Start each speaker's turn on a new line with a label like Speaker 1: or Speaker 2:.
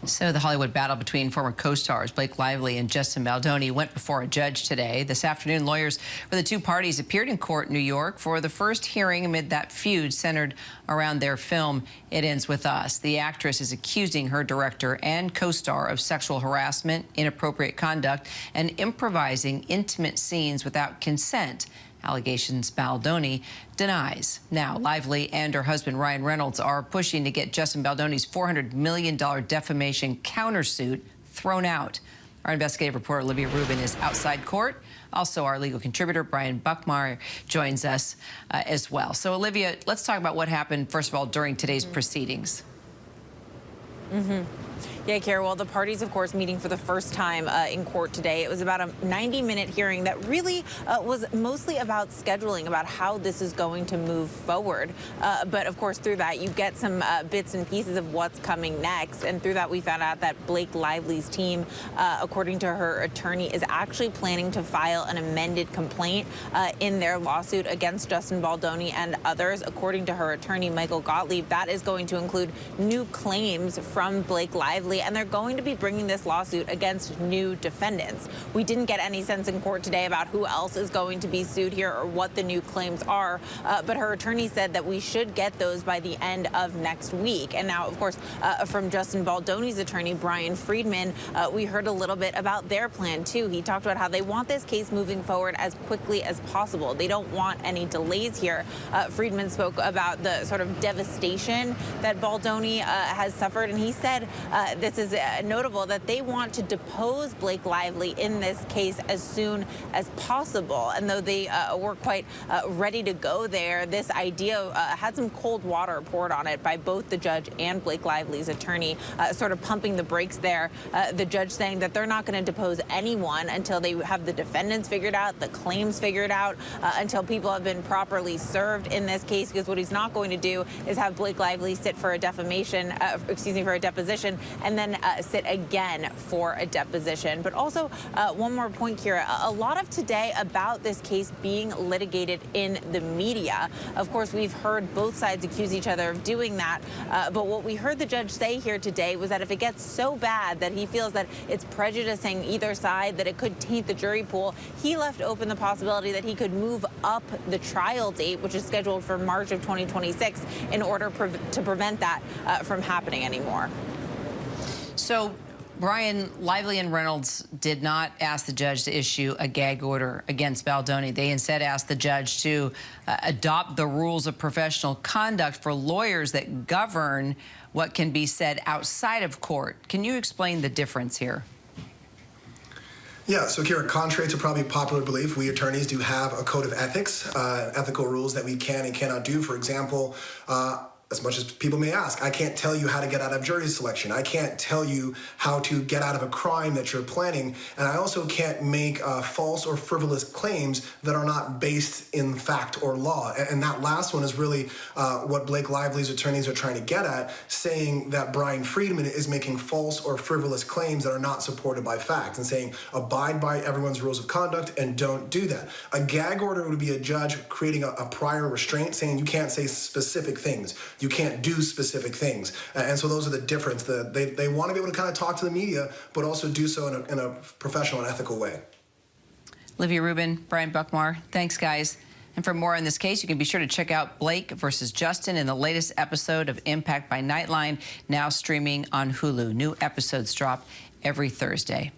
Speaker 1: So the Hollywood battle between former co-stars Blake Lively and Justin Baldoni went before a judge today. This afternoon, lawyers for the two parties appeared in court in New York for the first hearing amid that feud centered around their film, It Ends With Us. The actress is accusing her director and co-star of sexual harassment, inappropriate conduct, and improvising intimate scenes without consent. Allegations Baldoni denies. Now, Lively and her husband Ryan Reynolds are pushing to get Justin Baldoni's $400 million defamation countersuit thrown out. Our investigative reporter Olivia Rubin is outside court. Also, our legal contributor Brian Buckmeyer joins us as well. So, Olivia, let's talk about what happened, first of all, during today's proceedings.
Speaker 2: Yeah, Kara, well, the parties, of course, meeting for the first time in court today. It was about a 90-minute hearing that really was mostly about scheduling, about how this is going to move forward. But, of course, through that, you get some bits and pieces of what's coming next. And through that, we found out that Blake Lively's team, according to her attorney, is actually planning to file an amended complaint in their lawsuit against Justin Baldoni and others. According to her attorney, Michael Gottlieb, that is going to include new claims from Blake Lively, and they're going to be bringing this lawsuit against new defendants. We didn't get any sense in court today about who else is going to be sued here or what the new claims are, but her attorney said that we should get those by the end of next week. And now, of course, from Justin Baldoni's attorney, Brian Friedman, we heard a little bit about their plan, too. He talked about how they want this case moving forward as quickly as possible. They don't want any delays here. Friedman spoke about the sort of devastation that Baldoni has suffered, and he said this is notable that they want to depose Blake Lively in this case as soon as possible. And though they were quite ready to go there, this idea had some cold water poured on it by both the judge and Blake Lively's attorney, sort of pumping the brakes there. The judge saying that they're not going to depose anyone until they have the defendants figured out, the claims figured out, until people have been properly served in this case, because what he's not going to do is have Blake Lively sit for a for a deposition, and then sit again for a deposition. But also, one more point, Kira, a lot of today about this case being litigated in the media. Of course, we've heard both sides accuse each other of doing that, but what we heard the judge say here today was that if it gets so bad that he feels that it's prejudicing either side, that it could taint the jury pool, he left open the possibility that he could move up the trial date, which is scheduled for March of 2026, in order to prevent that from happening anymore.
Speaker 1: So, Brian, Lively and Reynolds did not ask the judge to issue a gag order against Baldoni. They instead asked the judge to adopt the rules of professional conduct for lawyers that govern what can be said outside of court. Can you explain the difference here?
Speaker 3: Yeah, so Kira, contrary to probably popular belief, we attorneys do have a code of ethics, ethical rules that we can and cannot do. For example, as much as people may ask, I can't tell you how to get out of jury selection. I can't tell you how to get out of a crime that you're planning. And I also can't make false or frivolous claims that are not based in fact or law. And that last one is really what Blake Lively's attorneys are trying to get at, saying that Brian Friedman is making false or frivolous claims that are not supported by facts, and saying abide by everyone's rules of conduct and don't do that. A gag order would be a judge creating a prior restraint, saying you can't say specific things. You can't do specific things. And so those are the difference. They want to be able to kind of talk to the media, but also do so in a professional and ethical way.
Speaker 1: Olivia Rubin, Brian Buckmeyer, thanks, guys. And for more on this case, you can be sure to check out Blake versus Justin in the latest episode of Impact by Nightline, now streaming on Hulu. New episodes drop every Thursday.